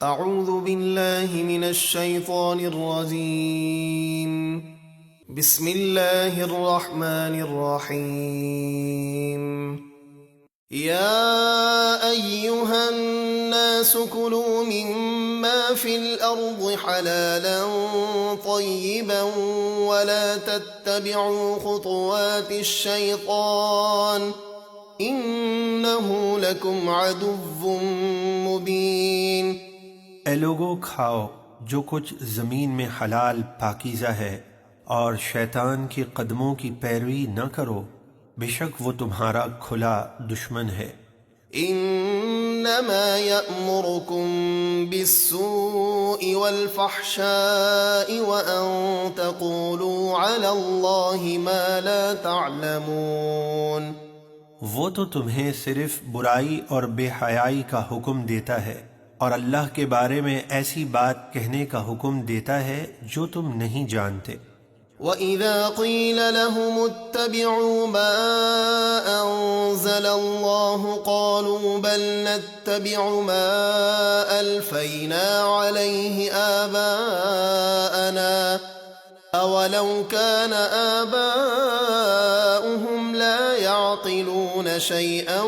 اعوذ باللہ من الشیطان الرجیم بسم اللہ الرحمن الرحیم یا ایہا الناس کلوا مما فی الارض حلالا طیبا ولا تتبعوا خطوات الشیطان انہ لکم عدو مبین۔ اے لوگو، کھاؤ جو کچھ زمین میں حلال پاکیزہ ہے، اور شیطان کے قدموں کی پیروی نہ کرو، بے شک وہ تمہارا کھلا دشمن ہے۔ انما یأمرکم بالسوء والفحشاء وان تقولوا علی اللہ ما لا تعلمون۔ وہ تو تمہیں صرف برائی اور بے حیائی کا حکم دیتا ہے، اور اللہ کے بارے میں ایسی بات کہنے کا حکم دیتا ہے جو تم نہیں جانتے۔ وَإِذَا قِيلَ لَهُمُ اتَّبِعُوا مَا أَنزَلَ اللَّهُ قَالُوا بَلْ نَتَّبِعُ مَا أَلْفَيْنَا عَلَيْهِ آبَاءَنَا أَوَلَوْ كَانَ آبَاؤُهُمْ لَا يَعْقِلُونَ شَيْئًا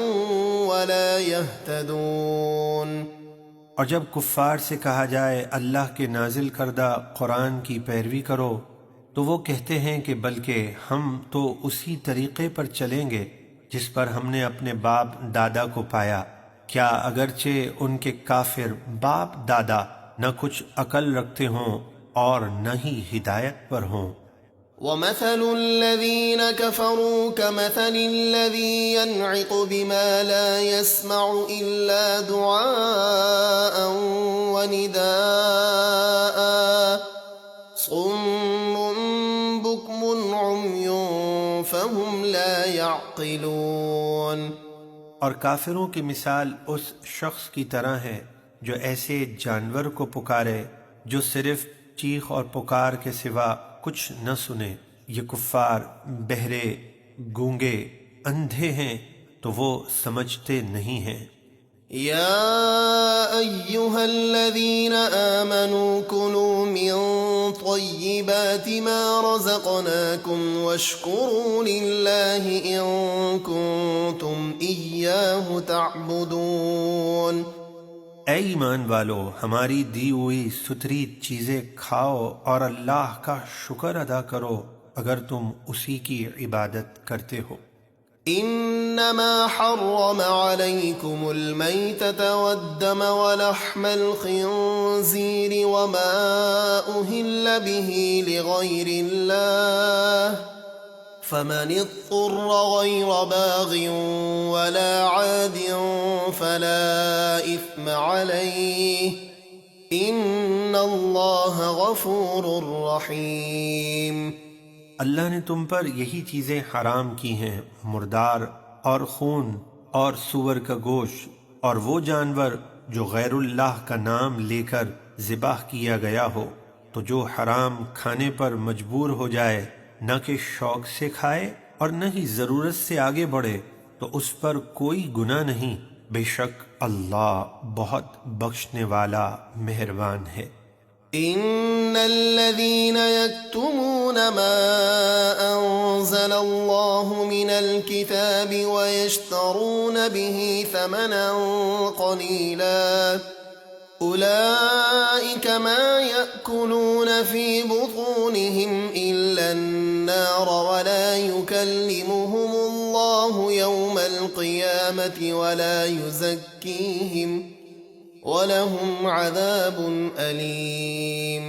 وَلَا يَهْتَدُونَ۔ اور جب کفار سے کہا جائے اللہ کے نازل کردہ قرآن کی پیروی کرو، تو وہ کہتے ہیں کہ بلکہ ہم تو اسی طریقے پر چلیں گے جس پر ہم نے اپنے باپ دادا کو پایا، کیا اگرچہ ان کے کافر باپ دادا نہ کچھ عقل رکھتے ہوں اور نہ ہی ہدایت پر ہوں۔ وَمَثَلُ الَّذِينَ كَفَرُوا كَمَثَلِ الَّذِي يَنْعِقُ بِمَا لَا يَسْمَعُ إِلَّا دُعَاءً وَنِدَاءً صُمٌّ بُكْمٌ عُمْيٌ فَهُمْ لَا يَعْقِلُونَ۔ اور کافروں کی مثال اس شخص کی طرح ہے جو ایسے جانور کو پکارے جو صرف چیخ اور پکار کے سوا کچھ نہ سنے۔ یہ کفار بہرے، گونگے، اندھے ہیں تو وہ سمجھتے نہیں ہیں۔ یا ایہا الذین آمنوا کلوا من طیبات ما رزقناکم واشکروا للہ ان کنتم ایاہ تعبدون۔ اے ایمان والو، ہماری دی ہوئی ستھری چیزیں کھاؤ اور اللہ کا شکر ادا کرو اگر تم اسی کی عبادت کرتے ہو۔ انما حرم علیکم المیتۃ والدم ولحم الخنزیر وما اہل به لغیر اللہ فمن اضطر غیر باغ ولا عاد فلا اثم علیہ ان اللہ غفور رحیم۔ اللہ نے تم پر یہی چیزیں حرام کی ہیں، مردار اور خون اور سور کا گوشت اور وہ جانور جو غیر اللہ کا نام لے کر ذبح کیا گیا ہو، تو جو حرام کھانے پر مجبور ہو جائے، نہ کہ شوق سے کھائے اور نہ ہی ضرورت سے آگے بڑھے، تو اس پر کوئی گناہ نہیں، بے شک اللہ بہت بخشنے والا مہربان ہے۔ ان الذين يكتمون ما انزل الله من الكتاب ويشترون به ثمنا قليلا اولئك ما يأكلون في بطونهم الا النار ولا يكلمهم الله يوم القيامة ولا يزكيهم وَلَهُمْ عَذَابٌ أَلِيمٌ۔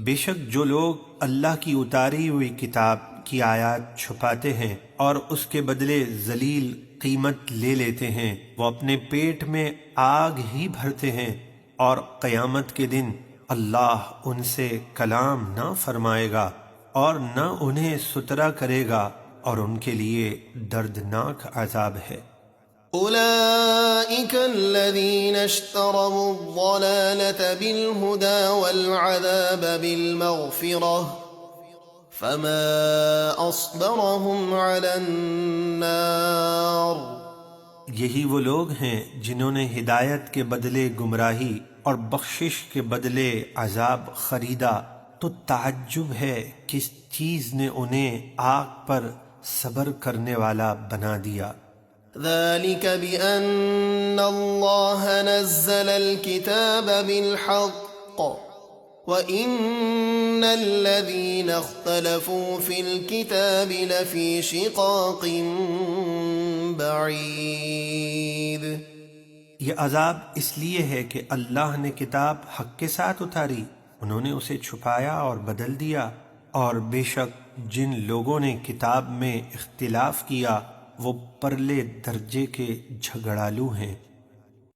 بے شک جو لوگ اللہ کی اتاری ہوئی کتاب کی آیات چھپاتے ہیں اور اس کے بدلے ذلیل قیمت لے لیتے ہیں، وہ اپنے پیٹ میں آگ ہی بھرتے ہیں، اور قیامت کے دن اللہ ان سے کلام نہ فرمائے گا اور نہ انہیں سترا کرے گا، اور ان کے لیے دردناک عذاب ہے۔ أولئك الذين اشتروا الضلالة بالهدى والعذاب بالمغفرة فما أصبرهم على النار۔ یہی وہ لوگ ہیں جنہوں نے ہدایت کے بدلے گمراہی اور بخشش کے بدلے عذاب خریدا، تو تعجب ہے کس چیز نے انہیں آگ پر صبر کرنے والا بنا دیا۔ ذلك بأن الله نزل الكتاب بالحق وإن الذين اختلفوا في الكتاب لفي شقاق بعيد۔ یہ عذاب اس لیے ہے کہ اللہ نے کتاب حق کے ساتھ اتاری، انہوں نے اسے چھپایا اور بدل دیا، اور بے شک جن لوگوں نے کتاب میں اختلاف کیا وہ پرلے درجے کے جھگڑالو ہیں۔